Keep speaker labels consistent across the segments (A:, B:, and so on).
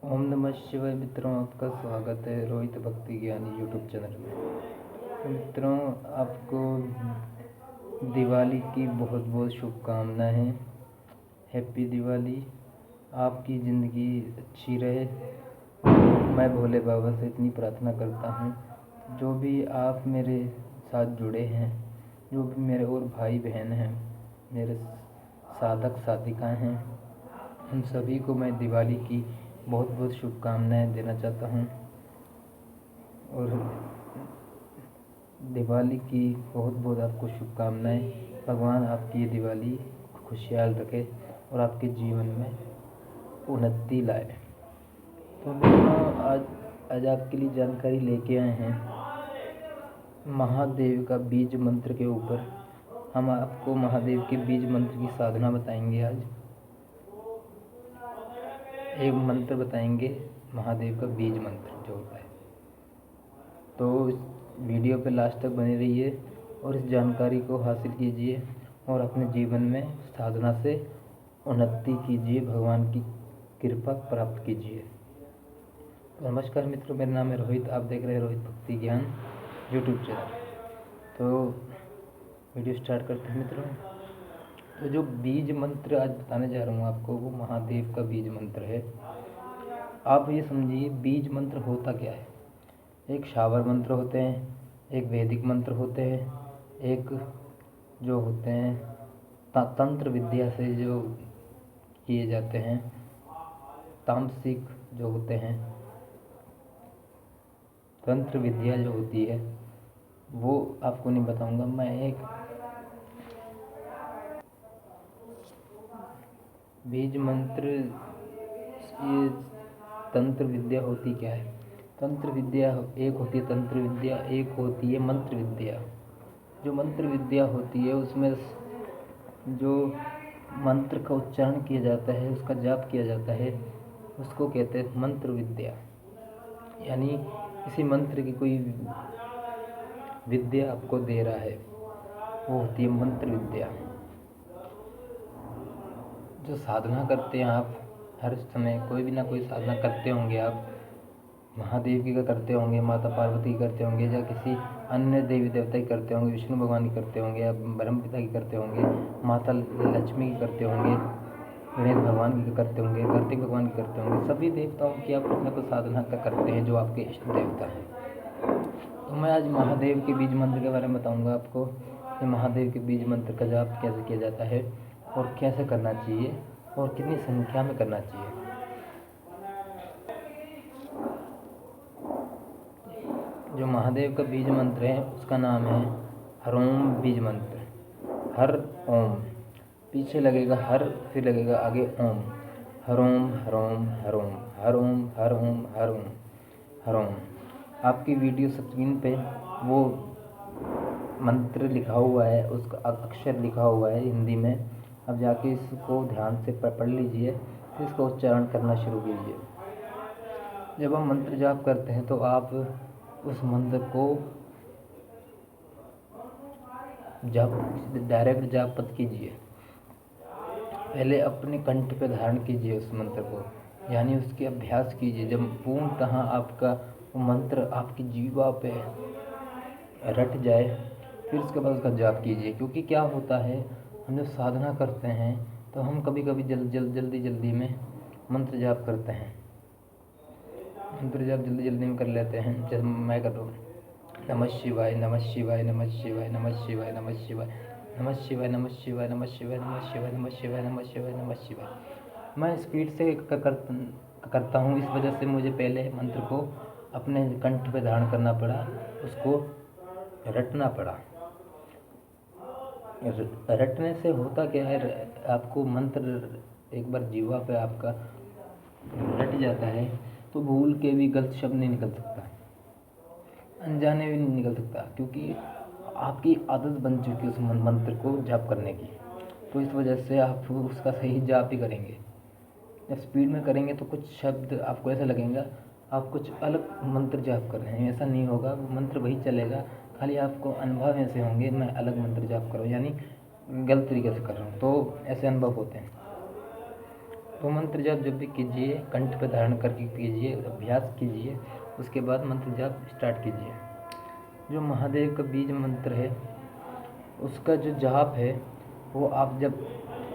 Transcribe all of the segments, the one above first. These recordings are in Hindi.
A: ओम नमः शिवाय मित्रों, आपका स्वागत है रोहित भक्ति ज्ञानी यूट्यूब चैनल में। तो मित्रों, आपको दिवाली की बहुत बहुत शुभकामनाएं। हैप्पी दिवाली। आपकी ज़िंदगी अच्छी रहे। मैं भोले बाबा से इतनी प्रार्थना करता हूँ, जो भी आप मेरे साथ जुड़े हैं, जो भी मेरे और भाई बहन हैं, मेरे साधक साधिकाएँ हैं, उन सभी को मैं दिवाली की बहुत बहुत शुभकामनाएं देना चाहता हूं। और दिवाली की बहुत बहुत आपको शुभकामनाएं। भगवान आपकी ये दिवाली खुशहाल रखे और आपके जीवन में उन्नति लाए। तो दोस्तों, आज आपके लिए जानकारी लेके आए हैं महादेव का बीज मंत्र के ऊपर। हम आपको महादेव के बीज मंत्र की साधना बताएंगे। आज एक मंत्र बताएंगे, महादेव का बीज मंत्र जो होता है। तो इस वीडियो पे लास्ट तक बने रहिए और इस जानकारी को हासिल कीजिए और अपने जीवन में साधना से उन्नति कीजिए, भगवान की कृपा प्राप्त कीजिए। तो नमस्कार मित्रों, मेरा नाम है रोहित। आप देख रहे हैं रोहित भक्ति ज्ञान यूट्यूब चैनल। तो वीडियो स्टार्ट करते हैं मित्रों। तो जो बीज मंत्र आज बताने जा रहा हूँ आपको, वो महादेव का बीज मंत्र है। आप ये समझिए, बीज मंत्र होता क्या है। एक शावर मंत्र होते हैं, एक वैदिक मंत्र होते हैं, एक जो होते हैं तंत्र विद्या से जो किए जाते हैं, तामसिक जो होते हैं, तंत्र विद्या जो होती है वो आपको नहीं बताऊंगा मैं। एक बीज मंत्र, ये तंत्र विद्या होती क्या है। तंत्र विद्या एक होती है तंत्र विद्या, एक होती है मंत्र विद्या। जो मंत्र विद्या होती है उसमें जो मंत्र का उच्चारण किया जाता है, उसका जाप किया जाता है, उसको कहते हैं मंत्र विद्या। यानी किसी मंत्र की कोई विद्या आपको दे रहा है, वो होती है मंत्र विद्या। जो साधना करते हैं आप, हर समय कोई भी ना कोई साधना करते होंगे आप। महादेव की का करते होंगे, माता पार्वती की करते होंगे, या किसी अन्य देवी देवता की करते होंगे, विष्णु भगवान की करते होंगे, या ब्रह्म पिता की करते होंगे, माता लक्ष्मी की करते होंगे, गणेश भगवान की करते होंगे, कार्तिक भगवान की करते होंगे। सभी देवताओं की आप कुछ ना कुछ साधना करते हैं जो आपके इष्ट देवता हैं। तो मैं आज महादेव के बीज मंत्र के बारे में बताऊँगा आपको कि महादेव के बीज मंत्र का जाप कैसे किया जाता है और कैसे करना चाहिए और कितनी संख्या में करना चाहिए। जो महादेव का बीज मंत्र है उसका नाम है हरोम बीज मंत्र। हर ओम, पीछे लगेगा हर, फिर लगेगा आगे ओम। हरोम हरोम हरोम हरोम हरोम हरोम हरोम। आपकी वीडियो स्क्रीन पे वो मंत्र लिखा हुआ है, उसका अक्षर लिखा हुआ है हिंदी में। अब जाके इसको ध्यान से पढ़ लीजिए, फिर इसका उच्चारण करना शुरू कीजिए। जब हम मंत्र जाप करते हैं तो आप उस मंत्र को डायरेक्ट जाप मत कीजिए। पहले अपने कंठ पे धारण कीजिए उस मंत्र को, यानी उसके अभ्यास कीजिए। जब पूर्णतः आपका वो मंत्र आपकी जीवा पे रट जाए, फिर उसके बाद उसका जाप कीजिए। क्योंकि क्या होता है, हम जब साधना करते हैं तो हम कभी कभी जल्दी में मंत्र जाप करते हैं। मंत्र जाप जल्दी में कर लेते हैं। जैसे मैं कर रहा हूँ, नमः शिवाय नमः शिवाय नमः शिवाय नमः शिवाय नमः शिवाय नमः शिवाय नमः शिवाय नमः शिवाय नमः शिवाय नमः शिवाय नमः शिवाय नमः शिवाय। मैं स्पीड से करता हूँ, इस वजह से मुझे पहले मंत्र को अपने कंठ पे धारण करना पड़ा, उसको रटना पड़ा। रटने से होता क्या है, आपको मंत्र एक बार जीवा पे आपका रट जाता है तो भूल के भी गलत शब्द नहीं निकल सकता, अनजाने भी नहीं निकल सकता, क्योंकि आपकी आदत बन चुकी है उस मंत्र को जाप करने की। तो इस वजह से आप उसका सही जाप ही करेंगे। जब स्पीड में करेंगे तो कुछ शब्द आपको ऐसा लगेगा आप कुछ अलग मंत्र जाप कर रहे हैं, ऐसा नहीं होगा। वो मंत्र वही चलेगा, खाली आपको अनुभव ऐसे होंगे मैं अलग मंत्र जाप कर रहा हूँ, यानी गलत तरीके से कर रहा हूँ, तो ऐसे अनुभव होते हैं। तो मंत्र जाप जब भी कीजिए कंठ पर धारण करके कीजिए, अभ्यास कीजिए, उसके बाद मंत्र जाप स्टार्ट कीजिए। जो महादेव का बीज मंत्र है उसका जो जाप है वो आप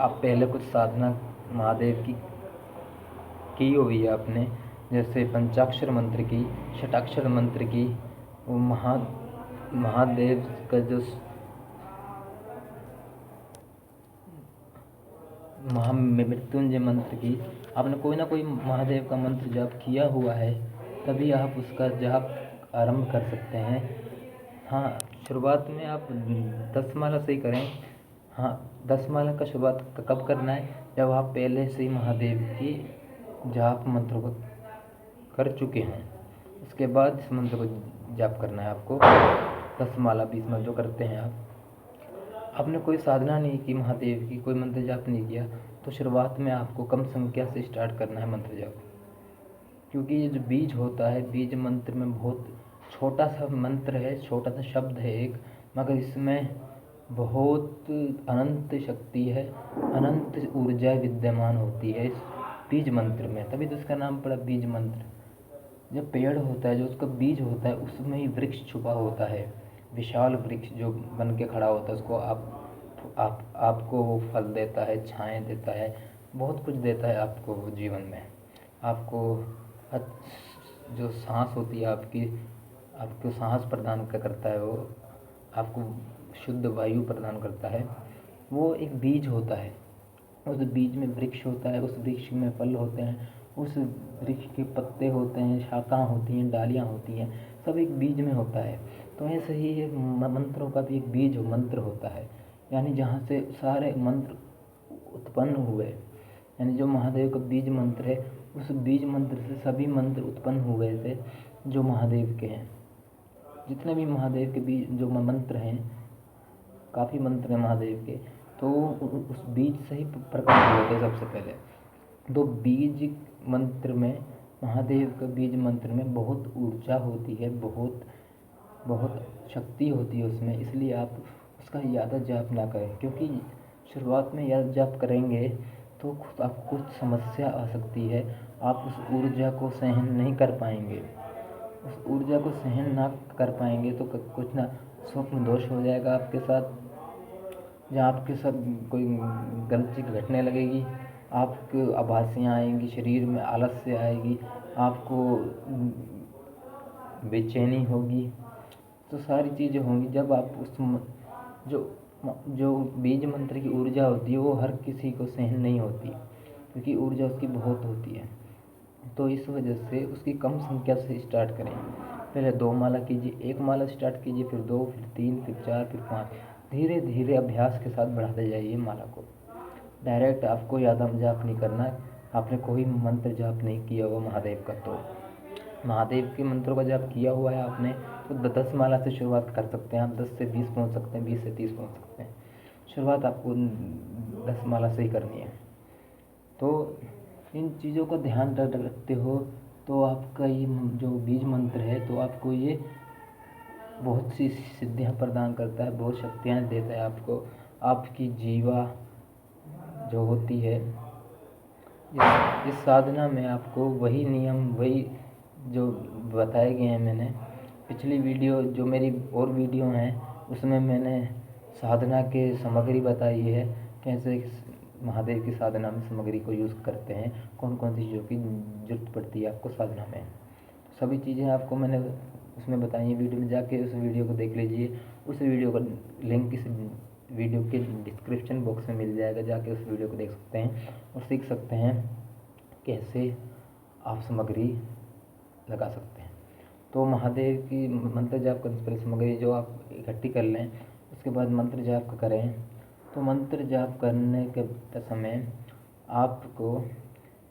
A: पहले कुछ साधना महादेव की हुई है आपने, जैसे पंचाक्षर मंत्र की, षटाक्षर मंत्र की, वो महादेव का जो महामृत्युंजय मंत्र की, आपने कोई ना कोई महादेव का मंत्र जाप किया हुआ है, तभी आप उसका जाप आरंभ कर सकते हैं। हाँ, शुरुआत में आप 10 माला से ही करें। हाँ, 10 माला का शुरुआत कब करना है, जब आप पहले से ही महादेव की जाप मंत्र को कर चुके हैं, उसके बाद इस मंत्र को जाप करना है आपको। 10 माला 20 माला जो करते हैं आपने कोई साधना नहीं की महादेव की, कोई मंत्र जाप नहीं किया, तो शुरुआत में आपको कम संख्या से स्टार्ट करना है मंत्र जाप। क्योंकि ये जो बीज होता है, बीज मंत्र में बहुत छोटा सा मंत्र है, छोटा सा शब्द है एक, मगर इसमें बहुत अनंत शक्ति है, अनंत ऊर्जा विद्यमान होती है इस बीज मंत्र में, तभी तो इसका नाम पड़ा बीज मंत्र। जब पेड़ होता है, जो उसका बीज होता है, उसमें ही वृक्ष छुपा होता है, विशाल वृक्ष जो बन के खड़ा होता है, उसको आपको वो फल देता है, छाएं देता है, बहुत कुछ देता है आपको जीवन में। आपको जो सांस होती है आपको सांस प्रदान करता है, वो आपको शुद्ध वायु प्रदान करता है। वो एक बीज होता है, उस बीज में वृक्ष होता है, उस वृक्ष में फल होते हैं, उस वृक्ष के पत्ते होते हैं, शाखाएं होती हैं, डालियाँ होती हैं, सब एक बीज में होता है। तो ऐसे ही मंत्रों का भी एक बीज मंत्र होता है, यानी जहाँ से सारे मंत्र उत्पन्न हुए, यानी जो महादेव का बीज मंत्र है, उस बीज मंत्र से सभी मंत्र उत्पन्न हुए थे जो महादेव के हैं। जितने भी महादेव के बीज जो मंत्र हैं, काफ़ी मंत्र हैं महादेव के, तो उस बीज से ही प्रकट हुए थे सबसे पहले। तो बीज मंत्र में, महादेव का बीज मंत्र में बहुत ऊर्जा होती है, बहुत बहुत शक्ति होती है उसमें, इसलिए आप उसका ज़्यादा जाप ना करें। क्योंकि शुरुआत में ज़्यादा जाप करेंगे तो आपको कुछ समस्या आ सकती है, आप उस ऊर्जा को सहन नहीं कर पाएंगे। उस ऊर्जा को सहन ना कर पाएंगे तो कुछ ना स्वप्न दोष हो जाएगा आपके साथ, जहाँ आपके साथ कोई गलती घटने लगेगी, आपको आभासियाँ आएंगी, शरीर में आलस्य आएगी, आपको बेचैनी होगी, तो सारी चीज़ें होंगी। जब आप उस जो बीज मंत्र की ऊर्जा होती है वो हर किसी को सहन नहीं होती, क्योंकि ऊर्जा उसकी बहुत होती है। तो इस वजह से उसकी कम संख्या से स्टार्ट करें। पहले 2 माला कीजिए, 1 माला स्टार्ट कीजिए, फिर 2, फिर 3, फिर 4, फिर 5, धीरे धीरे अभ्यास के साथ बढ़ाते जाइए माला को। डायरेक्ट आपको ज़्यादा जाप नहीं करना है। आपने कोई मंत्र जाप नहीं किया हुआ महादेव का, तो महादेव के मंत्रों का जाप किया हुआ है आपने, तो 10 माला से शुरुआत कर सकते हैं आप। 10 से 20 पहुंच सकते हैं, 20 से 30 पहुंच सकते हैं। शुरुआत आपको 10 माला से ही करनी है। तो इन चीज़ों का ध्यान रखते हो तो आपका ये जो बीज मंत्र है, तो आपको ये बहुत सी सिद्धियाँ प्रदान करता है, बहुत शक्तियाँ देता है आपको। आपकी जीवा जो होती है, इस साधना में आपको वही नियम, वही जो बताए गए हैं, मैंने पिछली वीडियो जो मेरी और वीडियो हैं उसमें मैंने साधना के सामग्री बताई है, कैसे महादेव की साधना में सामग्री को यूज़ करते हैं, कौन कौन सी चीज़ों की जरूरत पड़ती है आपको साधना में। सभी चीज़ें आपको मैंने उसमें बताई हैं, वीडियो में जाके उस वीडियो को देख लीजिए। उस वीडियो का लिंक इस वीडियो के डिस्क्रिप्शन बॉक्स में मिल जाएगा, जाके उस वीडियो को देख सकते हैं और सीख सकते हैं कैसे आप सामग्री लगा सकते हैं। तो महादेव की मंत्र जाप करने से पहले सामग्री जो आप इकट्ठी कर लें, उसके बाद मंत्र जाप करें। तो मंत्र जाप करने के समय आपको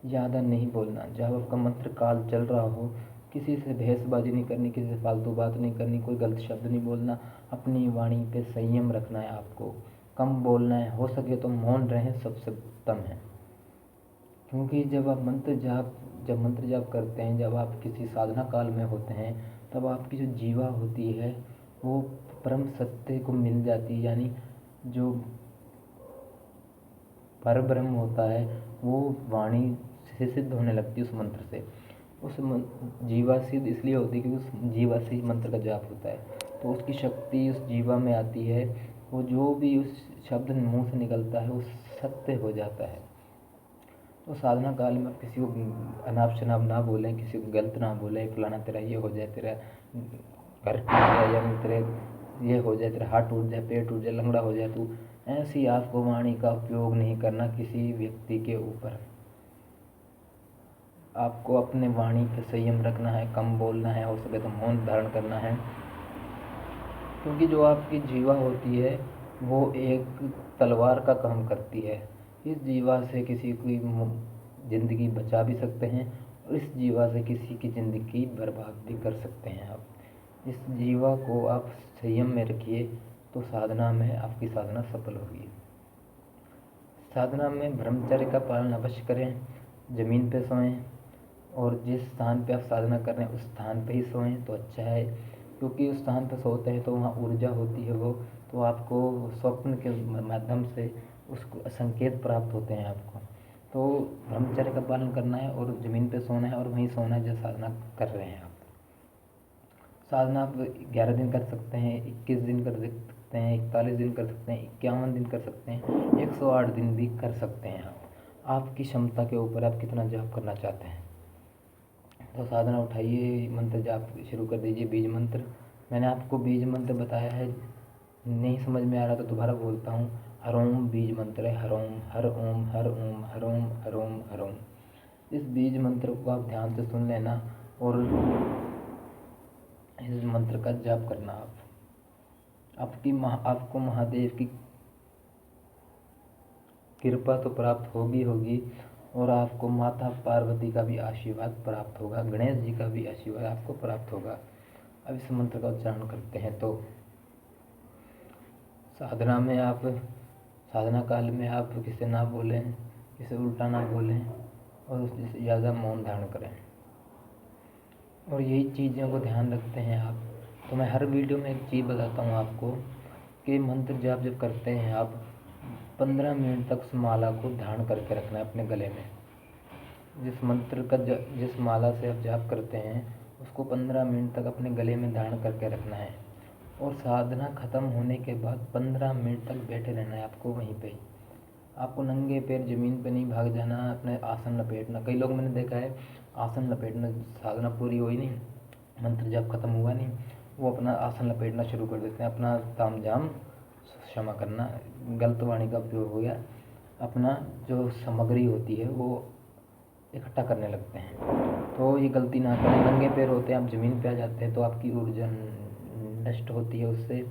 A: ज़्यादा नहीं बोलना। जब आपका मंत्र काल चल रहा हो, किसी से बहसबाजी नहीं करनी, किसी से फालतू बात नहीं करनी, कोई गलत शब्द नहीं बोलना, अपनी वाणी पे संयम रखना है आपको, कम बोलना है, हो सके तो मौन रहें, सबसे उत्तम है। क्योंकि जब मंत्र जाप करते हैं, जब आप किसी साधना काल में होते हैं, तब आपकी जो जीवा होती है वो परम सत्य को मिल जाती है, यानी जो परब्रह्म होता है वो वाणी से सिद्ध होने लगती है उस मंत्र से। जीवा सिद्ध इसलिए होती है क्योंकि उस जीवा से ही मंत्र का जाप होता है, तो उसकी शक्ति उस जीवा में आती है। वो जो भी उस शब्द मुंह से निकलता है वो सत्य हो जाता है। तो साधना काल में आप किसी को अनाप शनाप ना बोलें, किसी को गलत ना बोलें, फलाना तेरा ये हो जाए, तेरा घर टूट जाए, या तेरे ये हो जाए, तेरा हाथ टूट जाए, पेट टूट जाए, लंगड़ा हो जाए, तू ऐसी आपको वाणी का उपयोग नहीं करना किसी व्यक्ति के ऊपर। आपको अपने वाणी पे संयम रखना है, कम बोलना है, हो सके तो मौन धारण करना है, क्योंकि जो आपकी जीवा होती है वो एक तलवार का काम करती है। इस जीवा से किसी की ज़िंदगी बचा भी सकते हैं और इस जीवा से किसी की ज़िंदगी बर्बाद भी कर सकते हैं आप। इस जीवा को आप संयम में रखिए तो साधना में आपकी साधना सफल होगी। साधना में ब्रह्मचर्य का पालन अवश्य करें, ज़मीन पे सोएं, और जिस स्थान पे आप साधना कर रहे हैं उस स्थान पे ही सोएं तो अच्छा है, क्योंकि उस स्थान पे सोते हैं तो वहाँ ऊर्जा होती है वो, तो आपको स्वप्न के माध्यम से उसको संकेत प्राप्त होते हैं आपको। तो ब्रह्मचर्य का पालन करना है और ज़मीन पे सोना है और वहीं सोना है जहाँ साधना कर रहे हैं आप। साधना आप 11 दिन कर सकते हैं, 21 दिन कर सकते हैं, 41 दिन कर सकते हैं, 51 दिन कर सकते हैं, 108 दिन भी कर सकते हैं आप। आपकी क्षमता के ऊपर आप कितना जाप करना चाहते हैं। तो साधना उठाइए, मंत्र जाप शुरू कर दीजिए। बीज मंत्र मैंने आपको बीज मंत्र बताया है, नहीं समझ में आ रहा तो दोबारा बोलता हूँ। हर ओम बीज मंत्र है, हर ओम हर ओम हर ओम हर ओम हर ओम हर ओम। इस बीज मंत्र को आप ध्यान से सुन लेना और इस मंत्र का जाप करना। आपको महादेव की कृपा तो प्राप्त होगी होगी, और आपको माता पार्वती का भी आशीर्वाद प्राप्त होगा, गणेश जी का भी आशीर्वाद आपको प्राप्त होगा। अब इस मंत्र का उच्चारण करते हैं। तो साधना में आप साधना काल में आप किसे ना बोलें, किसे उल्टा ना बोलें और उससे ज़्यादा मौन धारण करें, और यही चीज़ों को ध्यान रखते हैं आप। तो मैं हर वीडियो में एक चीज़ बताता हूँ आपको कि मंत्र जाप जब करते हैं आप 15 मिनट तक उस माला को धारण करके रखना है अपने गले में। जिस माला से आप जाप करते हैं उसको 15 मिनट तक अपने गले में धारण करके रखना है, और साधना ख़त्म होने के बाद 15 मिनट तक बैठे रहना है आपको वहीं पे। आपको नंगे पैर ज़मीन पे नहीं भाग जाना, अपने आसन लपेटना। कई लोग मैंने देखा है आसन लपेटना, साधना पूरी हुई नहीं, मंत्र जाप खत्म हुआ नहीं, वो अपना आसन लपेटना शुरू कर देते हैं, अपना तामझाम क्षमा करना गलत वाणी का उपयोग हो गया, अपना जो सामग्री होती है वो इकट्ठा करने लगते हैं। तो ये गलती ना करें। नंगे पैर होते हैं, आप ज़मीन पे आ जाते हैं तो आपकी ऊर्जा नष्ट होती है उससे,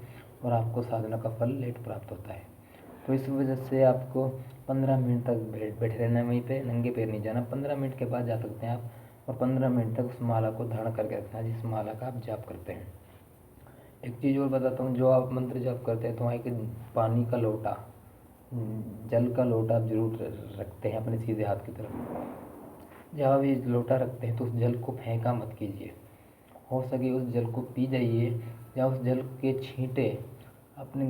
A: और आपको साधना का फल लेट प्राप्त होता है। तो इस वजह से आपको 15 मिनट तक बैठे रहना है वहीं पे, नंगे पैर नहीं जाना। 15 मिनट के बाद जा सकते हैं आप, और 15 मिनट तक उस माला को धारण करके रखना है जिस माला का आप जाप करते हैं। एक चीज़ और बताता हूँ, जो आप मंत्र जाप करते हैं तो वहाँ एक पानी का लोटा, जल का लोटा आप जरूर रखते हैं अपने सीधे हाथ की तरफ। जहाँ भी लोटा रखते हैं तो उस जल को फेंका मत कीजिए, हो सके उस जल को पी जाइए, या उस जल के छींटे अपने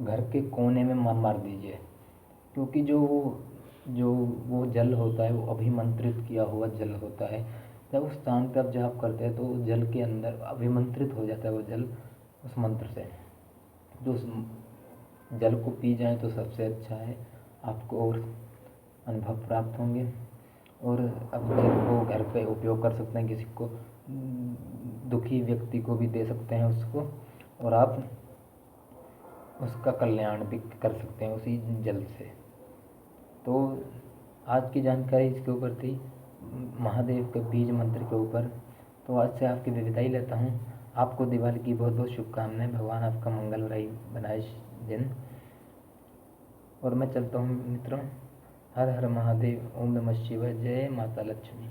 A: घर के कोने में मार दीजिए, क्योंकि जो वो जल होता है वो अभिमंत्रित किया हुआ जल होता है। जब उस स्थान पर आप जाप करते हैं तो उस जल के अंदर अभिमंत्रित हो जाता है वो जल उस मंत्र से। जो उस जल को पी जाए तो सबसे अच्छा है, आपको और अनुभव प्राप्त होंगे, और आप जल को घर पे उपयोग कर सकते हैं, किसी को दुखी व्यक्ति को भी दे सकते हैं उसको, और आप उसका कल्याण भी कर सकते हैं उसी जल से। तो आज की जानकारी इसके ऊपर थी, महादेव के बीज मंत्र के ऊपर। तो आज से आपकी विदाई लेता हूँ। आपको दिवाली की बहुत बहुत शुभकामनाएं। भगवान आपका मंगलमय बनाए दिन। और मैं चलता हूँ मित्रों। हर हर महादेव। ओम नमः शिवाय। जय माता लक्ष्मी।